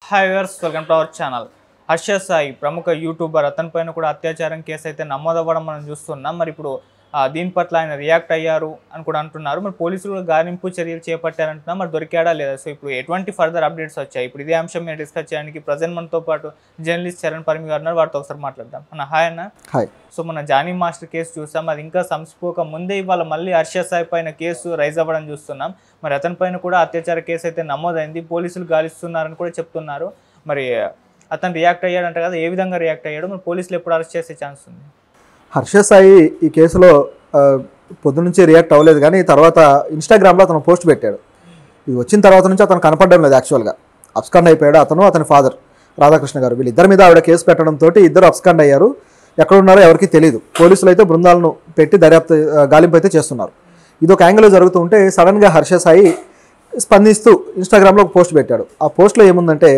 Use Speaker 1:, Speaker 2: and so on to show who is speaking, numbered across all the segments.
Speaker 1: Hi viewers, welcome to our channel. Harsha Sai ప్రముఖ YouTuber అతని పైన కూడా అత్యాచారం కేసు అయితే నమోదవ్వడం మనం చూస్తున్నాం. మరి ఇప్పుడు దీని పట్ల ఆయన రియాక్ట్ అయ్యారు అని కూడా అంటున్నారు. మరి పోలీసులు కూడా గాలింపు చర్యలు చేపట్టారంటున్నా, మరి దొరికాడా లేదా? సో ఇప్పుడు ఎటువంటి ఫర్దర్ అప్డేట్స్ వచ్చాయి? ఇప్పుడు ఇదే అంశం మీద డిస్కస్ చేయడానికి ప్రజెంట్ మనతో పాటు జర్నలిస్ట్ చరణ్ పరిమి గారు ఉన్నారు. వారితో ఒకసారి మాట్లాడదాం. హాయ్ అన్న.
Speaker 2: హాయ్.
Speaker 1: సో మన జానీ మాస్టర్ కేసు చూసాం, అది ఇంకా సంసిపోక ముందే ఇవాళ మళ్ళీ హర్ష సాయి పైన కేసు రైజ్ అవ్వడం చూస్తున్నాం. మరి అతని పైన కూడా అత్యాచార కేసు అయితే నమోదైంది, పోలీసులు గాలిస్తున్నారని కూడా చెప్తున్నారు. మరి అతను రియాక్ట్ అయ్యాడంట కదా, ఏ విధంగా రియాక్ట్ అయ్యాడు? మరి పోలీసులు ఎప్పుడు అరెస్ట్ చేసే ఛాన్స్ ఉంది?
Speaker 2: హర్ష సాయి ఈ కేసులో పొద్దు నుంచి రియాక్ట్ అవ్వలేదు, కానీ తర్వాత ఇన్స్టాగ్రామ్లో అతను పోస్ట్ పెట్టాడు. ఇది వచ్చిన తర్వాత నుంచి అతను కనపడడం లేదు. యాక్చువల్గా అబ్స్కాండ్ అయిపోయాడు అతను, అతని ఫాదర్ రాధాకృష్ణ గారు. వీళ్ళిద్దరి మీద ఆవిడ కేసు పెట్టడంతో ఇద్దరు అబ్స్కాండ్ అయ్యారు. ఎక్కడ ఉన్నారో ఎవరికి తెలియదు. పోలీసులు అయితే బృందాలను పెట్టి దర్యాప్తు గాలింపు అయితే చేస్తున్నారు. ఇది ఒక యాంగిల్లో జరుగుతూ ఉంటే సడన్గా హర్ష సాయి స్పందిస్తూ ఇన్స్టాగ్రామ్లో ఒక పోస్ట్ పెట్టాడు. ఆ పోస్ట్లో ఏముందంటే,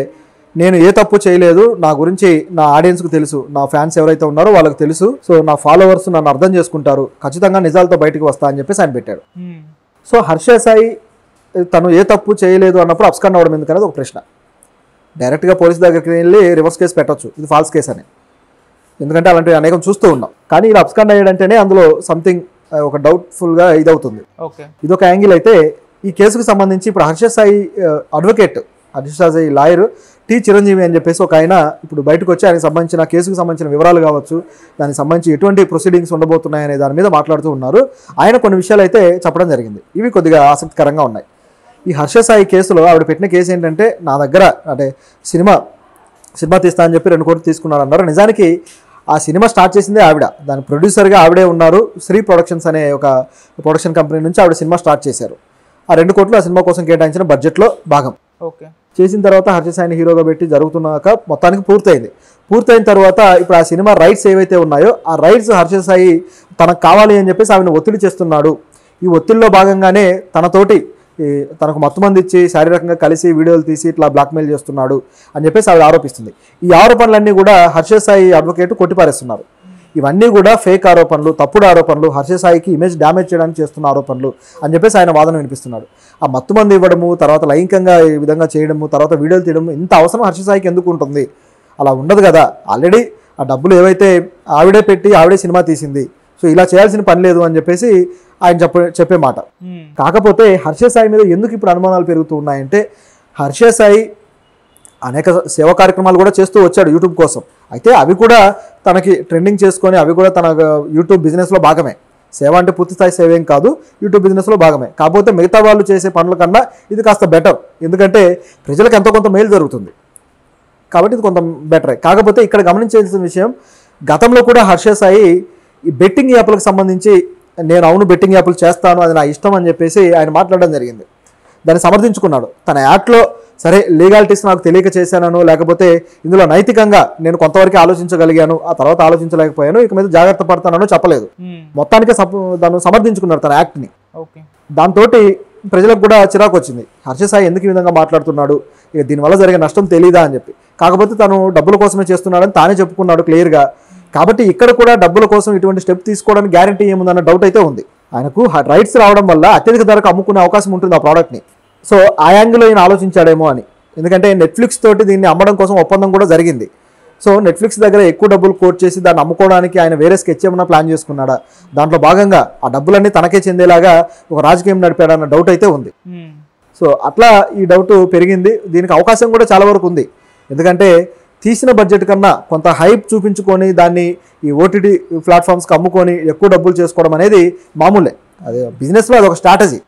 Speaker 2: నేను ఏ తప్పు చేయలేదు, నా గురించి నా ఆడియన్స్కి తెలుసు, నా ఫ్యాన్స్ ఎవరైతే ఉన్నారో వాళ్ళకి తెలుసు, సో నా ఫాలోవర్స్ నన్ను అర్థం చేసుకుంటారు, ఖచ్చితంగా నిజాలతో బయటకు వస్తా అని చెప్పేసి ఆయన పెట్టాడు. సో హర్ష సాయి తను ఏ తప్పు చేయలేదు అన్నప్పుడు అబ్స్కాండ్ అవ్వడం ఎందుకనేది ఒక ప్రశ్న. డైరెక్ట్గా పోలీస్ దగ్గరికి వెళ్ళి రివర్స్ కేసు పెట్టచ్చు, ఇది ఫాల్స్ కేసు అని, ఎందుకంటే అలాంటివి అనేకం చూస్తూ ఉన్నాం. కానీ ఇలా అబ్స్కాండ్ అయ్యాడంటేనే అందులో సంథింగ్ ఒక డౌట్ఫుల్గా ఇదవుతుంది. ఇదొక యాంగిల్ అయితే, ఈ కేసుకు సంబంధించి ఇప్పుడు Harsha Sai advocate, Harsha Sai lawyer T Chiranjeevi అని చెప్పేసి ఒక ఆయన ఇప్పుడు బయటకు వచ్చి ఆయనకు సంబంధించిన కేసుకు సంబంధించిన వివరాలు కావచ్చు, దానికి సంబంధించి ఎటువంటి ప్రొసీడింగ్స్ ఉండబోతున్నాయనే దాని మీద మాట్లాడుతూ ఉన్నారు. ఆయన కొన్ని విషయాలు అయితే చెప్పడం జరిగింది. ఇవి కొద్దిగా ఆసక్తికరంగా ఉన్నాయి. ఈ హర్ష సాయి కేసులో ఆవిడ పెట్టిన కేసు ఏంటంటే, నా దగ్గర అంటే సినిమా తీస్తా అని చెప్పి 2 కోట్లు తీసుకున్నారు అన్నారు. నిజానికి ఆ సినిమా స్టార్ట్ చేసిందే ఆవిడ, దాని ప్రొడ్యూసర్గా ఆవిడే ఉన్నారు. శ్రీ ప్రొడక్షన్స్ అనే ఒక ప్రొడక్షన్ కంపెనీ నుంచి ఆవిడ సినిమా స్టార్ట్ చేశారు. ఆ 2 కోట్లు ఆ సినిమా కోసం కేటాయించిన బడ్జెట్లో భాగం. చేసిన తర్వాత హర్ష సాయిని హీరోగా పెట్టి జరుగుతున్నాక మొత్తానికి పూర్తయిన తర్వాత ఇప్పుడు ఆ సినిమా రైట్స్ ఏవైతే ఉన్నాయో ఆ రైట్స్ హర్ష సాయి తనకు కావాలి అని చెప్పేసి ఆవిడని ఒత్తిడి చేస్తున్నాడు. ఈ ఒత్తిడిలో భాగంగానే తనకు మొత్తమంది ఇచ్చి శారీరకంగా కలిసి వీడియోలు తీసి ఇట్లా బ్లాక్మెయిల్ చేస్తున్నాడు అని చెప్పేసి ఆవిడ ఆరోపిస్తుంది. ఈ ఆరోపణలన్నీ కూడా హర్ష సాయి అడ్వకేట్ కొట్టిపారేస్తున్నారు. ఇవన్నీ కూడా ఫేక్ ఆరోపణలు, తప్పుడు ఆరోపణలు, హర్ష సాయికి ఇమేజ్ డ్యామేజ్ చేయడానికి చేస్తున్న ఆరోపణలు అని చెప్పేసి ఆయన వాదన వినిపిస్తున్నాడు. ఆ మత్తుమంది ఇవ్వడము, తర్వాత లైంగికంగా ఈ విధంగా చేయడము, తర్వాత వీడియోలు తీయడము, ఇంత అవసరం హర్ష సాయికి ఎందుకు ఉంటుంది? అలా ఉండదు కదా. ఆల్రెడీ ఆ డబ్బులు ఏవైతే ఆవిడే పెట్టి ఆవిడే సినిమా తీసింది, సో ఇలా చేయాల్సిన పని లేదు అని చెప్పేసి ఆయన చెప్పే మాట. కాకపోతే హర్ష సాయి మీద ఎందుకు ఇప్పుడు అనుమానాలు పెరుగుతూ ఉన్నాయంటే, హర్ష సాయి అనేక సేవా కార్యక్రమాలు కూడా చేస్తూ వచ్చాడు యూట్యూబ్ కోసం. అయితే అవి కూడా తనకి ట్రెండింగ్ చేసుకొని అవి కూడా తన యూట్యూబ్ బిజినెస్లో భాగమే. సేవ అంటే పూర్తిస్థాయి సేవ ఏం కాదు, యూట్యూబ్ బిజినెస్లో భాగమే. కాకపోతే మిగతా వాళ్ళు చేసే పనుల కన్నా ఇది కాస్త బెటర్, ఎందుకంటే ప్రజలకు ఎంతో కొంత మేలు జరుగుతుంది కాబట్టి ఇది కొంత బెటరే. కాకపోతే ఇక్కడ గమనించాల్సిన విషయం, గతంలో కూడా హర్ష సాయి ఈ బెట్టింగ్ యాప్లకు సంబంధించి నేను బెట్టింగ్ యాప్లు చేస్తాను, అది నా ఇష్టం అని చెప్పేసి ఆయన మాట్లాడడం జరిగింది. దాన్ని సమర్థించుకున్నాడు. తన యాప్లో సరే లీగాలిటీస్ నాకు తెలియక చేశాను, లేకపోతే ఇందులో నైతికంగా నేను కొంతవరకు ఆలోచించగలిగాను, ఆ తర్వాత ఆలోచించలేకపోయాను, ఇక మీద జాగ్రత్త పడతానో చెప్పలేదు. మొత్తానికి దాన్ని సమర్థించుకున్నాడు తన యాక్ట్ని. దాంతో ప్రజలకు కూడా చిరాకు వచ్చింది, హర్ష సాయి ఎందుకు ఈ విధంగా మాట్లాడుతున్నాడు, ఇక దీనివల్ల జరిగే నష్టం తెలీదా అని చెప్పి. కాకపోతే తను డబ్బుల కోసమే చేస్తున్నాడని తానే చెప్పుకున్నాడు క్లియర్గా. కాబట్టి ఇక్కడ కూడా డబ్బుల కోసం ఇటువంటి స్టెప్ తీసుకోవడానికి గ్యారంటీ ఏముందన్న డౌట్ అయితే ఉంది. ఆయనకు రైట్స్ రావడం వల్ల అత్యధిక ధరకు అమ్ముకునే అవకాశం ఉంటుంది ఆ ప్రోడక్ట్ని. సో ఆ యాంగిల్లో ఈయన ఆలోచించాడేమో అని. ఎందుకంటే నెట్ఫ్లిక్స్ తోటి దీన్ని అమ్మడం కోసం ఒప్పందం కూడా జరిగింది. సో నెట్ఫ్లిక్స్ దగ్గర ఎక్కువ డబ్బులు కోట్ చేసి దాన్ని అమ్ముకోవడానికి ఆయన వేరే స్కెచ్ ఏమన్నా ప్లాన్ చేసుకున్నాడా, దాంట్లో భాగంగా ఆ డబ్బులన్నీ తనకే చెందేలాగా ఒక రాజకీయం నడిపాడన్న డౌట్ అయితే ఉంది. సో అట్లా ఈ డౌట్ పెరిగింది. దీనికి అవకాశం కూడా చాలా వరకు ఉంది. ఎందుకంటే తీసిన బడ్జెట్ కన్నా కొంత హైప్ చూపించుకొని దాన్ని ఈ ఓటీటీ ప్లాట్ఫామ్స్కి అమ్ముకొని ఎక్కువ డబ్బులు చేసుకోవడం అనేది మామూలే, అదే బిజినెస్లో అది ఒక స్ట్రాటజీ.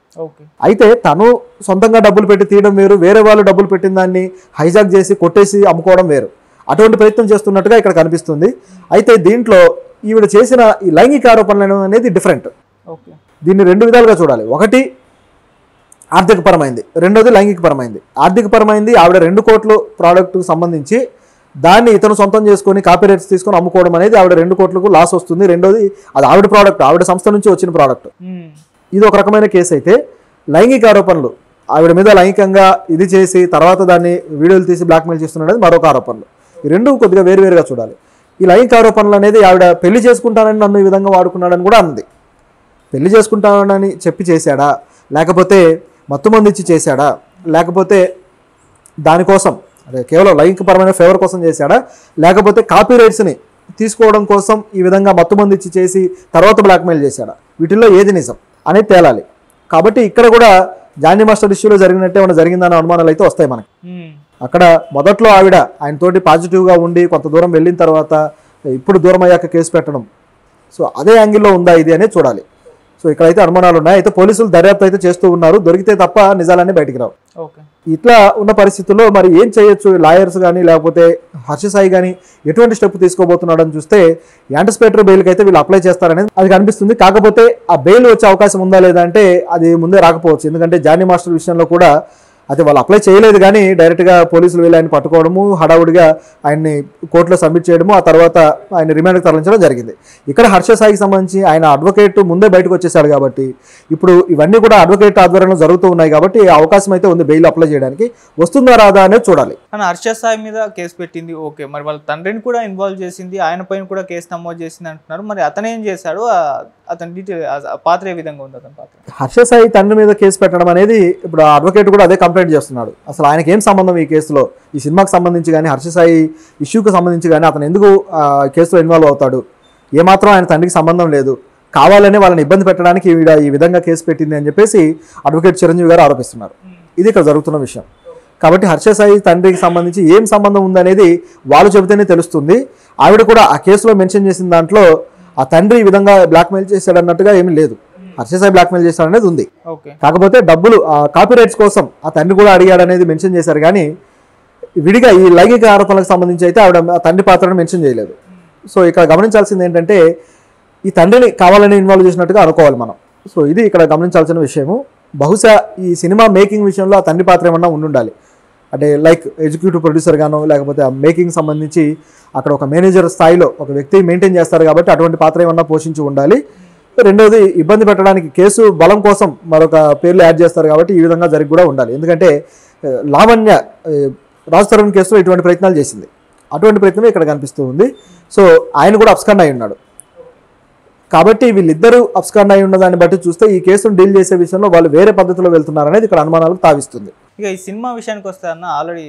Speaker 2: అయితే తను సొంతంగా డబ్బులు పెట్టి తీయడం వేరు, వేరే వాళ్ళు డబ్బులు పెట్టిన దాన్ని హైజాక్ చేసి కొట్టేసి అమ్ముకోవడం వేరు. అటువంటి ప్రయత్నం చేస్తున్నట్టుగా ఇక్కడ కనిపిస్తుంది. అయితే దీంట్లో ఈవిడ చేసిన ఈ లైంగిక ఆరోపణలు అనేది డిఫరెంట్. దీన్ని 2 విధాలుగా చూడాలి. ఒకటి ఆర్థికపరమైంది, రెండోది లైంగికపరమైంది. ఆర్థికపరమైంది, ఆవిడ 2 కోట్ల ప్రోడక్ట్కు సంబంధించి దాన్ని ఇతను సొంతం చేసుకొని కాపీరైట్స్ తీసుకొని అమ్ముకోవడం అనేది ఆవిడ 2 కోట్లకు లాస్ వస్తుంది. రెండోది అది ఆవిడ ప్రోడక్ట్, ఆవిడ సంస్థ నుంచి వచ్చిన ప్రోడక్ట్. ఇది ఒక రకమైన కేసు. అయితే లైంగిక ఆరోపణలు, ఆవిడ మీద లైంగికంగా ఇది చేసి తర్వాత దాన్ని వీడియోలు తీసి బ్లాక్మెయిల్ చేస్తున్నాడు అనేది మరొక ఆరోపణలు. ఈ 2 కొద్దిగా వేరువేరుగా చూడాలి. ఈ లైంగిక ఆరోపణలు అనేది ఆవిడ పెళ్లి చేసుకుంటానని నన్ను ఈ విధంగా వాడుకున్నాడని కూడా అంది. పెళ్లి చేసుకుంటానని చెప్పి చేశాడా, లేకపోతే మత్తుమంది ఇచ్చి చేశాడా, లేకపోతే దానికోసం అదే కేవలం లైంగికపరమైన ఫేవర్ కోసం చేశాడా, లేకపోతే కాపీ రైట్స్ని తీసుకోవడం కోసం ఈ విధంగా మత్తుమంది ఇచ్చి చేసి తర్వాత బ్లాక్మెయిల్ చేశాడా, వీటిల్లో ఏది నిజం అనేది తేలాలి. కాబట్టి ఇక్కడ కూడా జానీ మాస్టర్ ఇష్యూలో జరిగినట్టే ఏమైనా జరిగిందన్న అనుమానాలు అయితే వస్తాయి మనకి. అక్కడ మొదట్లో ఆవిడ ఆయనతోటి పాజిటివ్గా ఉండి కొంత దూరం వెళ్ళిన తర్వాత ఇప్పుడు దూరం అయ్యాక కేసు పెట్టడం, సో అదే యాంగిల్లో ఉందా ఇది అనేది చూడాలి. సో ఇక్కడైతే అనుమానాలు ఉన్నాయి. అయితే పోలీసులు దర్యాప్తు అయితే చేస్తూ ఉన్నారు, దొరికితే తప్ప నిజాలన్నీ బయటికి రావు. ఇట్లా ఉన్న పరిస్థితుల్లో మరి ఏం చేయొచ్చు లాయర్స్ కానీ లేకపోతే హర్ష సాయి కానీ ఎటువంటి స్టెప్ తీసుకోబోతున్నాడని చూస్తే యాంటిసిపేటరీ బెయిల్కి అయితే వీళ్ళు అప్లై చేస్తారనేది అది కనిపిస్తుంది. కాకపోతే ఆ బెయిల్ వచ్చే అవకాశం ఉందా లేదా అంటే అది ముందే రాకపోవచ్చు. ఎందుకంటే జానీ మాస్టర్ విషయంలో కూడా అయితే వాళ్ళు అప్లై చేయలేదు కానీ డైరెక్ట్గా పోలీసులు వెళ్ళి ఆయన పట్టుకోవడము, హడావుడిగా ఆయన్ని కోర్టులో సబ్మిట్ చేయడము, ఆ తర్వాత ఆయన రిమాండ్కి తరలించడం జరిగింది. ఇక్కడ హర్ష సాయికి సంబంధించి ఆయన అడ్వకేట్ ముందే బయటకు వచ్చేసాడు కాబట్టి ఇప్పుడు ఇవన్నీ కూడా అడ్వకేట్ ఆధ్వర్యంలో జరుగుతూ ఉన్నాయి కాబట్టి అవకాశం అయితే ఉంది బెయిల్ అప్లై చేయడానికి. వస్తుందా రాదా అనేది చూడాలి.
Speaker 1: కానీ హర్ష సాయి మీద కేసు పెట్టింది ఓకే, మరి వాళ్ళ తండ్రిని కూడా ఇన్వాల్వ్ చేసింది, ఆయన పైన కూడా కేసు నమోదు చేసింది అంటున్నారు. మరి అతను ఏం చేశాడు, అతని డీటెయిల్ పాత్ర ఏ విధంగా ఉంది అతని పాత్ర?
Speaker 2: హర్ష సాయి తండ్రి మీద కేసు పెట్టడం అనేది ఇప్పుడు అడ్వకేట్ కూడా అదే కంప్లైంట్ చేస్తున్నాడు. అసలు ఆయనకి ఏం సంబంధం ఈ కేసులో, ఈ సినిమాకి సంబంధించి కానీ హర్ష సాయి ఇష్యూకి సంబంధించి కానీ అతను ఎందుకు కేసులో ఇన్వాల్వ్ అవుతాడు, ఏమాత్రం ఆయన తండ్రికి సంబంధం లేదు, కావాలనే వాళ్ళని ఇబ్బంది పెట్టడానికి ఈ విధంగా కేసు పెట్టింది అని చెప్పేసి అడ్వకేట్ చిరంజీవి గారు ఆరోపిస్తున్నారు. ఇది ఇక్కడ జరుగుతున్న విషయం. కాబట్టి హర్ష సాయి తండ్రికి సంబంధించి ఏం సంబంధం ఉందనేది వాళ్ళు చెబితేనే తెలుస్తుంది. ఆవిడ కూడా ఆ కేసులో మెన్షన్ చేసిన దాంట్లో ఆ తండ్రి ఈ విధంగా బ్లాక్మెయిల్ చేశాడు అన్నట్టుగా ఏమీ లేదు, హర్ష సాయి బ్లాక్మెయిల్ చేశాడు అనేది ఉంది. కాకపోతే డబ్బులు కాపీ రైట్స్ కోసం ఆ తండ్రి కూడా అడిగాడు అనేది మెన్షన్ చేశారు కానీ విడిగా ఈ లైంగిక ఆరోపణలకు సంబంధించి అయితే ఆవిడ ఆ తండ్రి పాత్రను మెన్షన్ చేయలేదు. సో ఇక్కడ గమనించాల్సింది ఏంటంటే ఈ తండ్రిని కావాలని ఇన్వాల్వ్ చేసినట్టుగా అనుకోవాలి మనం. సో ఇది ఇక్కడ గమనించాల్సిన విషయము. బహుశా ఈ సినిమా మేకింగ్ విషయంలో ఆ తండ్రి పాత్ర ఏమన్నా ఉండాలి, అంటే లైక్ ఎగ్జిక్యూటివ్ ప్రొడ్యూసర్ గానో లేకపోతే ఆ మేకింగ్ సంబంధించి అక్కడ ఒక మేనేజర్ స్థాయిలో ఒక వ్యక్తి మెయింటైన్ చేస్తారు కాబట్టి అటువంటి పాత్ర ఏమన్నా పోషించి ఉండాలి. రెండవది ఇబ్బంది పెట్టడానికి కేసు బలం కోసం మరొక పేర్లు యాడ్ చేస్తారు కాబట్టి ఈ విధంగా జరిగి కూడా ఉండాలి. ఎందుకంటే లావణ్య రాజ్ తరుణ్ కేసులో ఇటువంటి ప్రయత్నాలు చేసింది, అటువంటి ప్రయత్నమే ఇక్కడ కనిపిస్తూ ఉంది. సో ఆయన కూడా అబ్స్కాండ్ అయి ఉన్నాడు కాబట్టి వీళ్ళిద్దరూ అబ్స్కాండ్ అయి ఉన్న దాన్ని బట్టి చూస్తే ఈ కేసును డీల్ చేసే విషయంలో వాళ్ళు వేరే పద్ధతిలో వెళ్తున్నారనేది ఇక్కడ అనుమానాలకు తావిస్తుంది.
Speaker 1: ఇక ఈ సినిమా విషయానికి వస్తే అన్న ఆల్రెడీ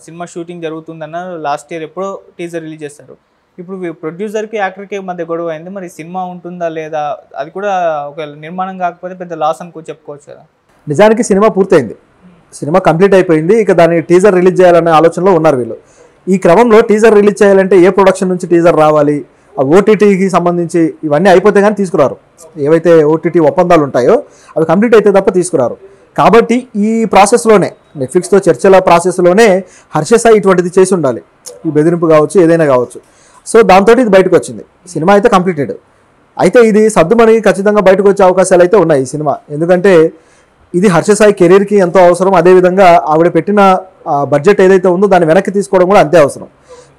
Speaker 1: సినిమా షూటింగ్ జరుగుతుందన్న లాస్ట్ ఇయర్ ఎప్పుడో టీజర్ రిలీజ్ చేశారు. ఇప్పుడు ప్రొడ్యూసర్కి యాక్టర్కి మధ్య గొడవ అయింది, మరి సినిమా ఉంటుందా లేదా అది కూడా ఒక నిర్మాణం కాకపోతే పెద్ద లాస్ అనుకో చెప్పుకోవచ్చు కదా.
Speaker 2: నిజానికి సినిమా పూర్తయింది, సినిమా కంప్లీట్ అయిపోయింది, ఇక దాన్ని టీజర్ రిలీజ్ చేయాలనే ఆలోచనలో ఉన్నారు వీళ్ళు. ఈ క్రమంలో టీజర్ రిలీజ్ చేయాలంటే ఏ ప్రొడక్షన్ నుంచి టీజర్ రావాలి, ఆ ఓటీటీకి సంబంధించి ఇవన్నీ అయిపోతే కానీ తీసుకురారు. ఏవైతే ఓటీటీ ఒప్పందాలు ఉంటాయో అవి కంప్లీట్ అయితే తప్ప తీసుకురారు. కాబట్టి ఈ ప్రాసెస్లోనే నెట్ఫ్లిక్స్తో చర్చల ప్రాసెస్లోనే హర్ష సాయి ఇటువంటిది చేసి ఉండాలి, ఈ బెదిరింపు కావచ్చు ఏదైనా కావచ్చు. సో దాంతో ఇది బయటకు వచ్చింది, సినిమా అయితే కంప్లీటెడ్. అయితే ఇది సర్దుమణి ఖచ్చితంగా బయటకు వచ్చే అవకాశాలు అయితే ఉన్నాయి ఈ సినిమా. ఎందుకంటే ఇది హర్ష సాయి కెరీర్కి ఎంతో అవసరం, అదేవిధంగా ఆవిడ పెట్టిన బడ్జెట్ ఏదైతే ఉందో దాన్ని వెనక్కి తీసుకోవడం కూడా అంతే అవసరం.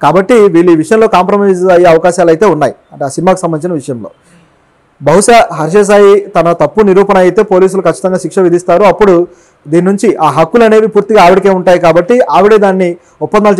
Speaker 2: కాబట్టి వీళ్ళు ఈ విషయంలో కాంప్రమైజ్ అయ్యే అవకాశాలు అయితే ఉన్నాయి, అంటే ఆ సినిమాకి సంబంధించిన విషయంలో. బహుశా హర్ష సాయి తన తప్పు నిరూపణ అయితే పోలీసులు ఖచ్చితంగా శిక్ష విధిస్తారు. అప్పుడు దీని నుంచి ఆ హక్కులు అనేవి పూర్తిగా ఆవిడకే ఉంటాయి కాబట్టి ఆవిడే దాన్ని ఒప్పందాలు